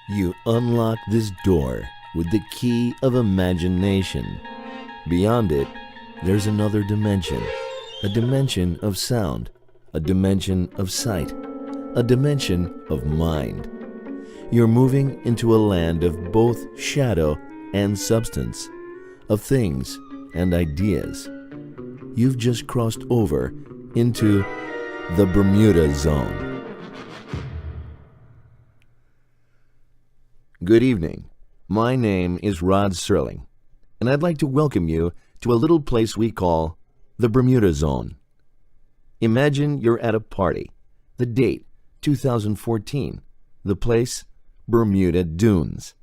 You unlock this door with the key of imagination. Beyond it, there's another dimension. A dimension of sound, a dimension of sight, a dimension of mind. You're moving into a land of both shadow and substance, of things and ideas. You've just crossed over into the Bermuda Zone. Good evening. My name is Rod Serling, and I'd like to welcome you to a little place we call the Bermuda Zone. Imagine you're at a party. The date, 2014. The place, Bermuda Dunes.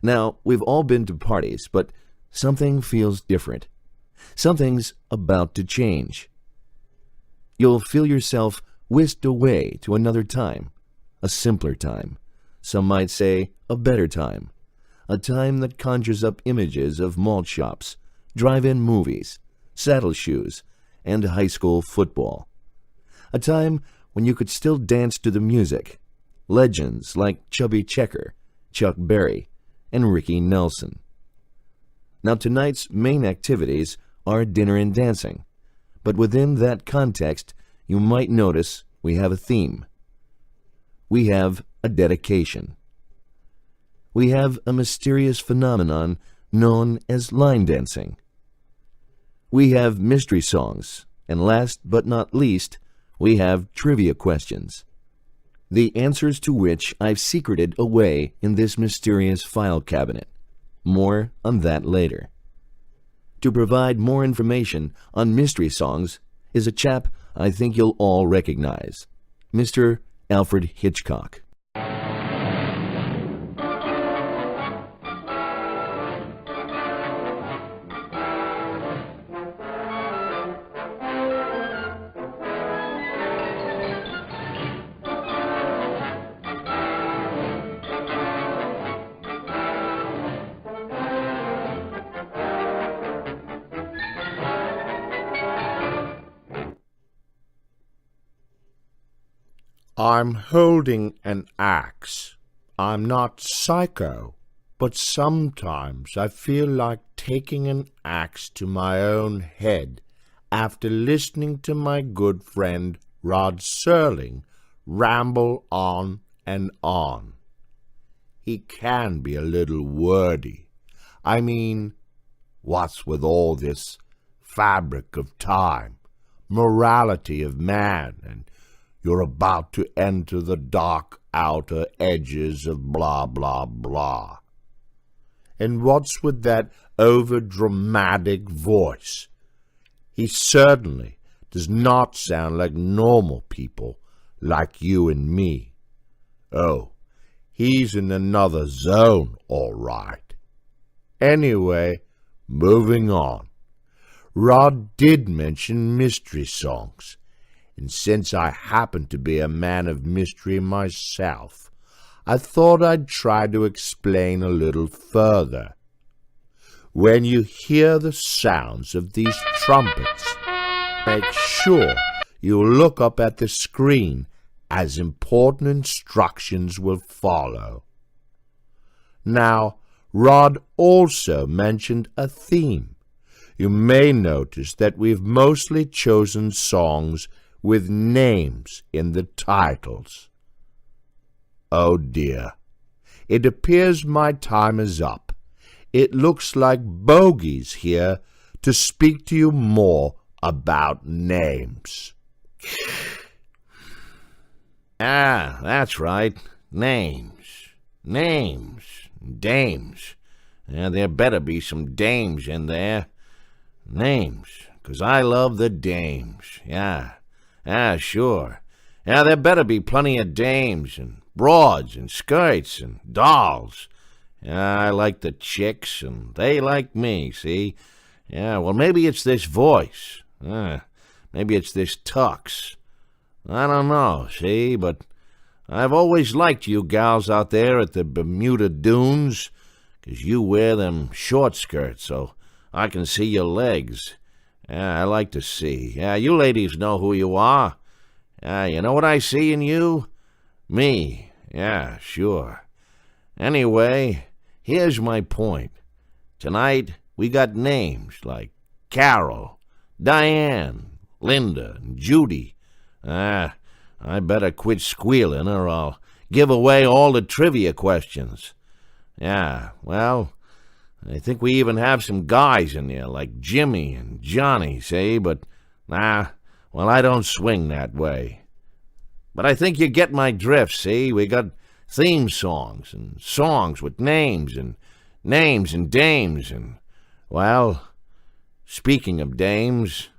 Now, we've all been to parties, but something feels different. Something's about to change. You'll feel yourself whisked away to another time, a simpler time. Some might say a better time. A time that conjures up images of malt shops, drive-in movies, saddle shoes, and high school football. A time when you could still dance to the music. Legends like Chubby Checker, Chuck Berry, and Ricky Nelson. Now tonight's main activities are dinner and dancing, but within that context, you might notice we have a theme. We have a dedication. We have a mysterious phenomenon known as line dancing. We have mystery songs, and last but not least, we have trivia questions, the answers to which I've secreted away in this mysterious file cabinet. More on that later. To provide more information on mystery songs is a chap I think you'll all recognize, Mr. Alfred Hitchcock. I'm holding an axe. I'm not psycho, but sometimes I feel like taking an axe to my own head after listening to my good friend Rod Serling ramble on and on. He can be a little wordy. I mean, what's with all this fabric of time, morality of man, and you're about to enter the dark outer edges of blah, blah, blah. And what's with that over-dramatic voice? He certainly does not sound like normal people like you and me. Oh, he's in another zone, all right. Anyway, moving on. Rod did mention mystery songs. And since I happen to be a man of mystery myself, I thought I'd try to explain a little further. When you hear the sounds of these trumpets, make sure you look up at the screen, as important instructions will follow. Now, Rod also mentioned a theme. You may notice that we've mostly chosen songs with names in the titles. Oh dear, it appears my time is up. It looks like Bogey's here to speak to you more about names. Ah, that's right. Names. Dames. Yeah, there better be some dames in there. Names, 'cause I love the dames. Yeah, sure. Yeah, there better be plenty of dames and broads and skirts and dolls. Yeah, I like the chicks and they like me, see? Yeah, well, maybe it's this voice. Maybe it's this tux. I don't know, see? But I've always liked you gals out there at the Bermuda Dunes, 'cause you wear them short skirts so I can see your legs. Yeah, I like to see. Yeah, you ladies know who you are. Yeah, you know what I see in you? Me. Yeah, sure. Anyway, here's my point. Tonight, we got names like Carol, Diane, Linda, and Judy. I better quit squealing or I'll give away all the trivia questions. Yeah, well, I think we even have some guys in there like Jimmy and Johnny, say, but well, I don't swing that way. But I think you get my drift, see? We got theme songs and songs with names and dames and, well, speaking of dames...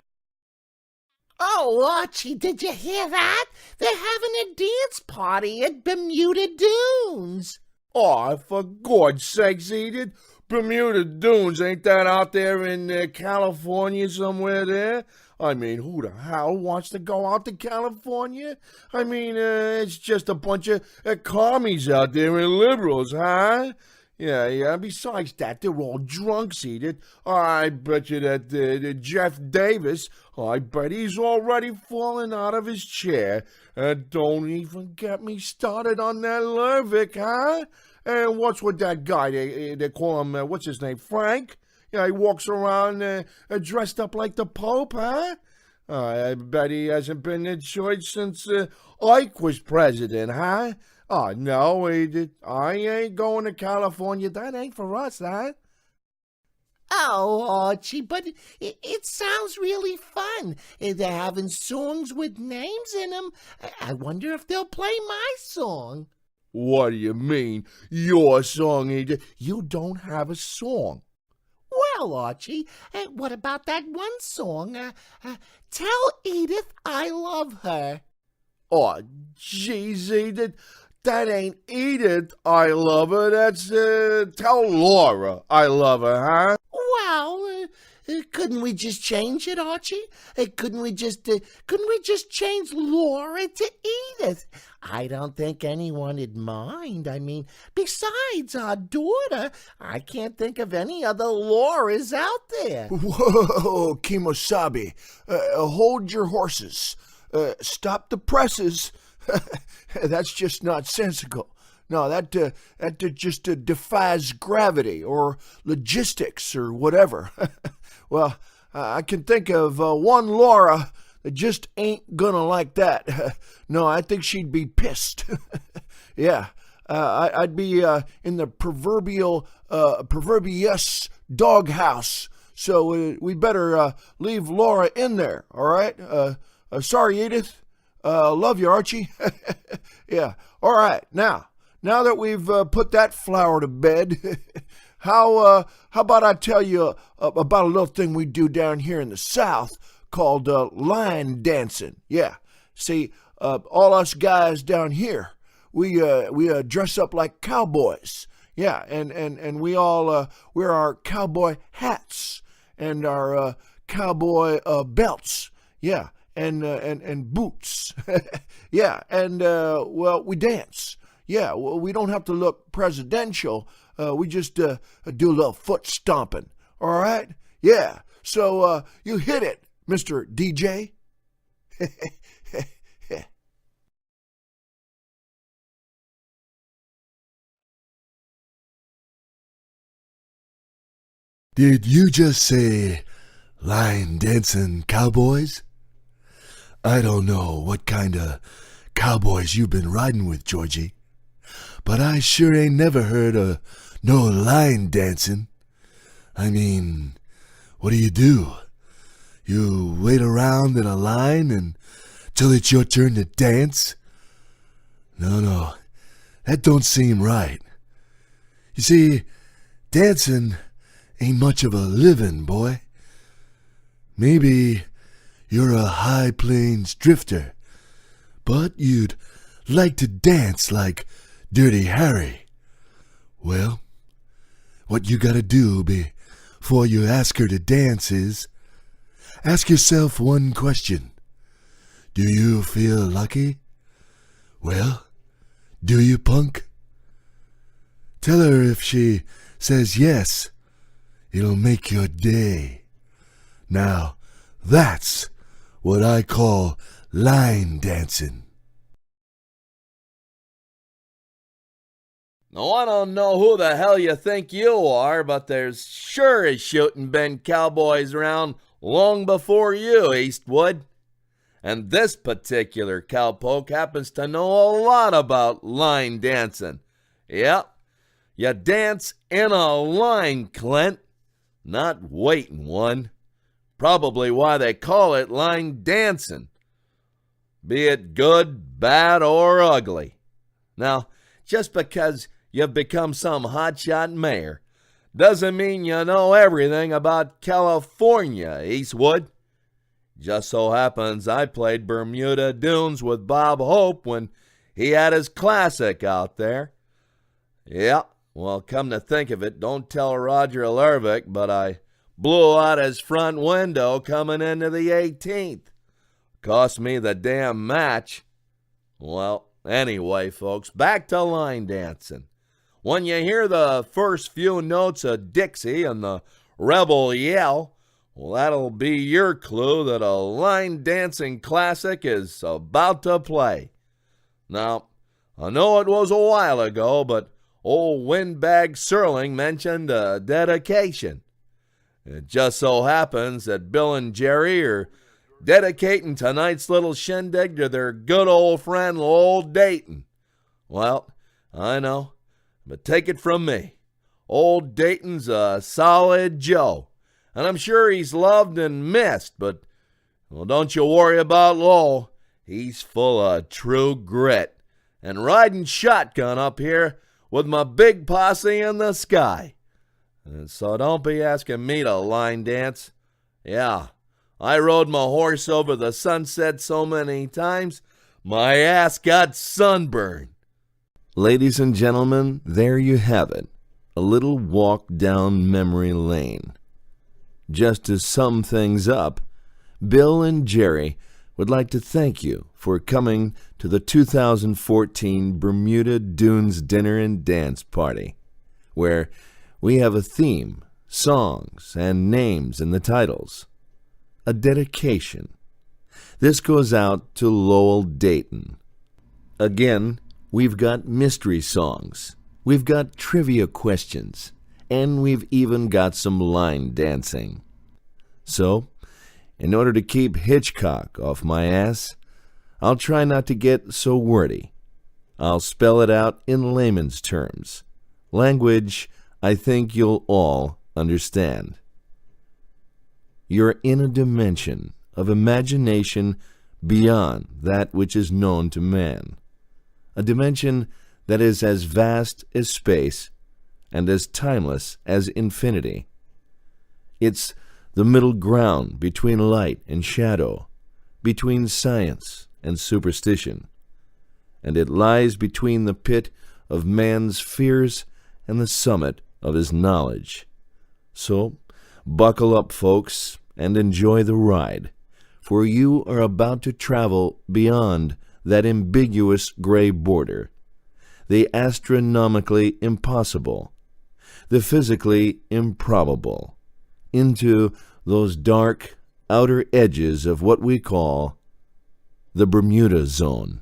Oh, Archie, did you hear that? They're having a dance party at Bermuda Dunes. Oh, for God's sakes, Edith. Bermuda Dunes, ain't that out there in California somewhere there? I mean, who the hell wants to go out to California? I mean, it's just a bunch of commies out there and liberals, huh? Yeah, besides that, they're all drunks, Edith. I bet you that Jeff Davis, I bet he's already fallen out of his chair. Don't even get me started on that Lervick, huh? And what's with that guy? They call him, what's his name, Frank? Yeah, he walks around dressed up like the Pope, huh? I bet he hasn't been in church since Ike was president, huh? Oh, no, I ain't going to California. That ain't for us, huh? Oh, Archie, but it sounds really fun. They're having songs with names in them. I wonder if they'll play my song. What do you mean, your song, Edith? You don't have a song. Well, Archie, what about that one song? Tell Edith I love her. Oh, jeez, Edith. That ain't Edith, I love her. That's, tell Laura I love her, huh? Well, couldn't we just change it, Archie? Couldn't we just change Laura to Edith? I don't think anyone would mind. I mean, besides our daughter, I can't think of any other Lauras out there. Whoa, Kimosabe, hold your horses. Stop the presses. That's just nonsensical. No, that just defies gravity or logistics or whatever. Well, I can think of one Laura that just ain't gonna like that. No, I think she'd be pissed. Yeah, I'd be in the proverbious doghouse. So we better leave Laura in there, all right? Sorry, Edith. Love you, Archie. Yeah, all right. Now that we've put that flower to bed, how about I tell you about a little thing we do down here in the South called line dancing? Yeah, see, all us guys down here, we dress up like cowboys. Yeah, and we all wear our cowboy hats and our cowboy belts. Yeah. And boots. Yeah, and, well, we dance. Yeah, well, we don't have to look presidential. We just do a little foot stomping. All right? Yeah, so you hit it, Mr. DJ. Did you just say line dancing cowboys? I don't know what kind of cowboys you've been riding with, Georgie, but I sure ain't never heard of no line dancing. I mean, what do? You wait around in a line until it's your turn to dance? No, that don't seem right. You see, dancing ain't much of a living, boy. Maybe you're a high plains drifter, but you'd like to dance like Dirty Harry. Well, what you gotta do before you ask her to dance is ask yourself one question. Do you feel lucky? Well, do you, punk? Tell her if she says yes, it'll make your day. Now, that's what I call line dancing. Now, I don't know who the hell you think you are, but there's sure as shooting been cowboys around long before you, Eastwood. And this particular cowpoke happens to know a lot about line dancing. Yep, you dance in a line, Clint, not waiting one. Probably why they call it line dancing. Be it good, bad, or ugly. Now, just because you've become some hotshot mayor doesn't mean you know everything about California, Eastwood. Just so happens I played Bermuda Dunes with Bob Hope when he had his classic out there. Yeah, well, come to think of it, don't tell Roger Lervick, but I blew out his front window coming into the 18th. Cost me the damn match. Well, anyway, folks, back to line dancing. When you hear the first few notes of Dixie and the rebel yell, well, that'll be your clue that a line dancing classic is about to play. Now, I know it was a while ago, but old Windbag Serling mentioned a dedication. It just so happens that Bill and Jerry are dedicating tonight's little shindig to their good old friend, Old Dayton. Well, I know, but take it from me. Old Dayton's a solid Joe, and I'm sure he's loved and missed, but, well, don't you worry about Lowell. He's full of true grit, and riding shotgun up here with my big posse in the sky. And so don't be asking me to line dance. Yeah, I rode my horse over the sunset so many times, my ass got sunburned. Ladies and gentlemen, there you have it. A little walk down memory lane. Just to sum things up, Bill and Jerry would like to thank you for coming to the 2014 Bermuda Dunes Dinner and Dance Party, where we have a theme, songs, and names in the titles. A dedication. This goes out to Lowell Dayton. Again, we've got mystery songs, we've got trivia questions, and we've even got some line dancing. So, in order to keep Hitchcock off my ass, I'll try not to get so wordy. I'll spell it out in layman's terms, language I think you'll all understand. You're in a dimension of imagination beyond that which is known to man, a dimension that is as vast as space and as timeless as infinity. It's the middle ground between light and shadow, between science and superstition, and it lies between the pit of man's fears and the summit of his knowledge. So, buckle up, folks, and enjoy the ride, for you are about to travel beyond that ambiguous gray border, the astronomically impossible, the physically improbable, into those dark outer edges of what we call the Bermuda Zone.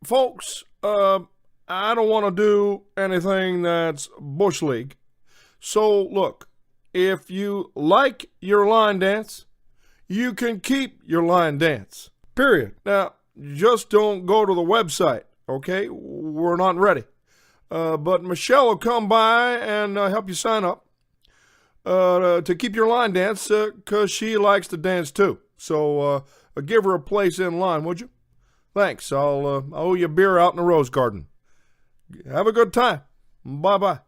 Folks, I don't want to do anything that's Bush League. So, look, if you like your line dance, you can keep your line dance. Period. Now, just don't go to the website, okay? We're not ready. But Michelle will come by and help you sign up to keep your line dance because she likes to dance too. So give her a place in line, would you? Thanks. I'll owe you a beer out in the Rose Garden. Have a good time. Bye-bye.